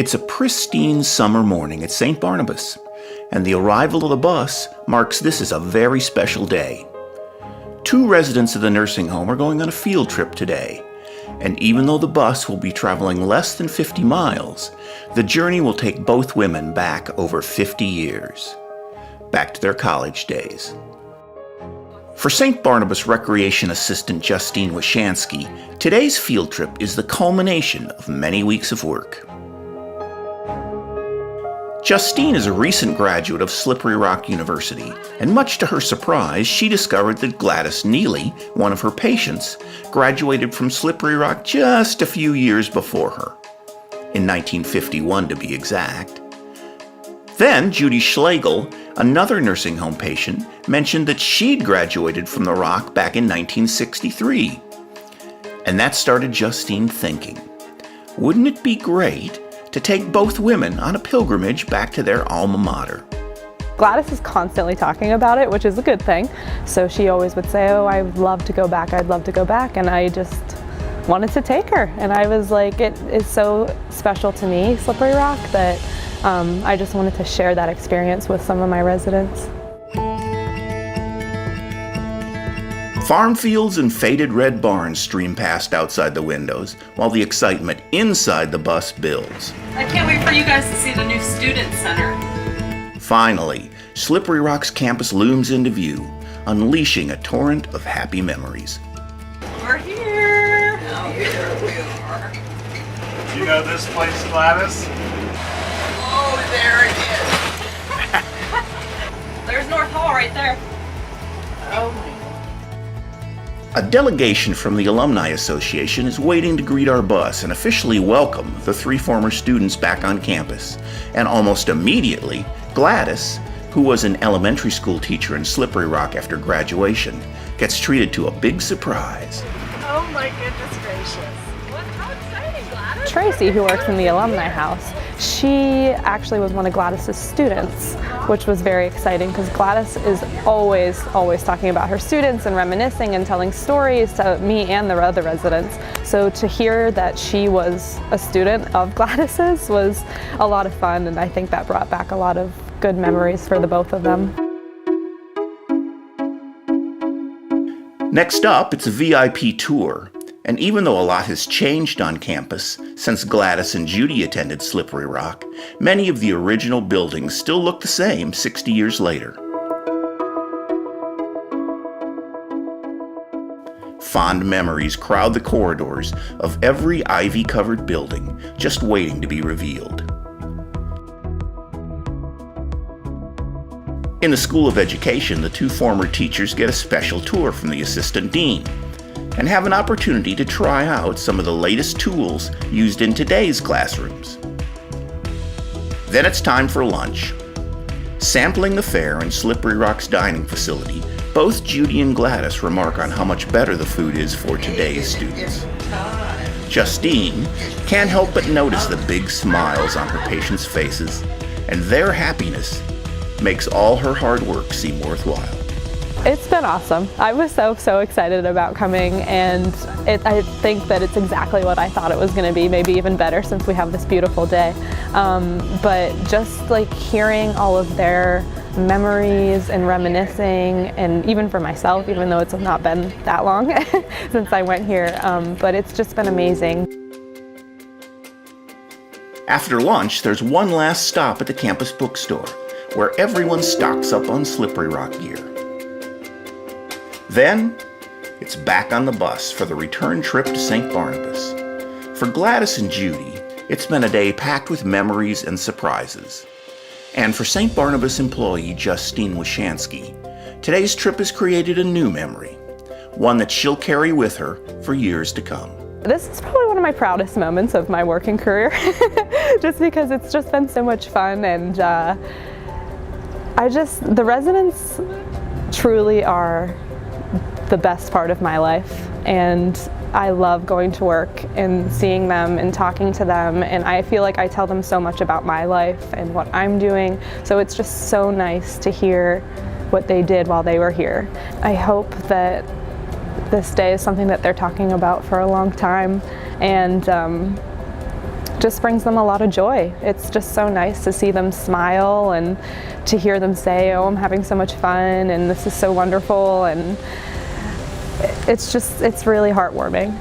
It's a pristine summer morning at St. Barnabas, and the arrival of the bus marks this as a very special day. 2 residents of the nursing home are going on a field trip today, and even though the bus will be traveling less than 50 miles, the journey will take both women back over 50 years, back to their college days. For St. Barnabas Recreation Assistant Justine Wyshansky, today's field trip is the culmination of many weeks of work. Justine is a recent graduate of Slippery Rock University, and much to her surprise, she discovered that Gladys Neely, one of her patients, graduated from Slippery Rock just a few years before her, in 1951 to be exact. Then Judy Schlegel, another nursing home patient, mentioned that she'd graduated from the Rock back in 1963. And that started Justine thinking, wouldn't it be great to take both women on a pilgrimage back to their alma mater? Gladys is constantly talking about it, which is a good thing. So she always would say, oh, I'd love to go back, I'd love to go back. And I just wanted to take her. And I was like, it is so special to me, Slippery Rock, that I just wanted to share that experience with some of my residents. Farm fields and faded red barns stream past outside the windows, while the excitement inside the bus builds. I can't wait for you guys to see the new student center. Finally, Slippery Rock's campus looms into view, unleashing a torrent of happy memories. We're here! Oh, here we are. You know this place, Gladys? Oh, there it is. There's North Hall right there. Oh my. A delegation from the Alumni Association is waiting to greet our bus and officially welcome the 3 former students back on campus. And almost immediately, Gladys, who was an elementary school teacher in Slippery Rock after graduation, gets treated to a big surprise. Oh my goodness gracious. How exciting, Gladys. Tracy, who works in the alumni house, she actually was one of Gladys's students, which was very exciting because Gladys is always talking about her students and reminiscing and telling stories to me and the other residents. So to hear that she was a student of Gladys's was a lot of fun, and I think that brought back a lot of good memories for the both of them. Next up, it's a VIP tour. And even though a lot has changed on campus since Gladys and Judy attended Slippery Rock, many of the original buildings still look the same 60 years later. Fond memories crowd the corridors of every ivy-covered building, just waiting to be revealed. In the School of Education, the 2 former teachers get a special tour from the assistant dean and have an opportunity to try out some of the latest tools used in today's classrooms. Then it's time for lunch. Sampling the fare in Slippery Rock's dining facility, both Judy and Gladys remark on how much better the food is for today's students. Justine can't help but notice the big smiles on her patients' faces, and their happiness makes all her hard work seem worthwhile. It's been awesome. I was so excited about coming, and I think that it's exactly what I thought it was going to be, maybe even better since we have this beautiful day. But just like hearing all of their memories and reminiscing, and even for myself, even though it's not been that long since I went here, but it's just been amazing. After lunch, there's one last stop at the campus bookstore, where everyone stocks up on Slippery Rock gear. Then, it's back on the bus for the return trip to St. Barnabas. For Gladys and Judy, it's been a day packed with memories and surprises. And for St. Barnabas employee Justine Wyshansky, today's trip has created a new memory, one that she'll carry with her for years to come. This is probably one of my proudest moments of my working career, just because it's just been so much fun, and the residents truly are the best part of my life, and I love going to work and seeing them and talking to them, and I feel like I tell them so much about my life and what I'm doing, so it's just so nice to hear what they did while they were here. I hope that this day is something that they're talking about for a long time, and just brings them a lot of joy. It's just so nice to see them smile and to hear them say, oh, I'm having so much fun and this is so wonderful, and it's really heartwarming.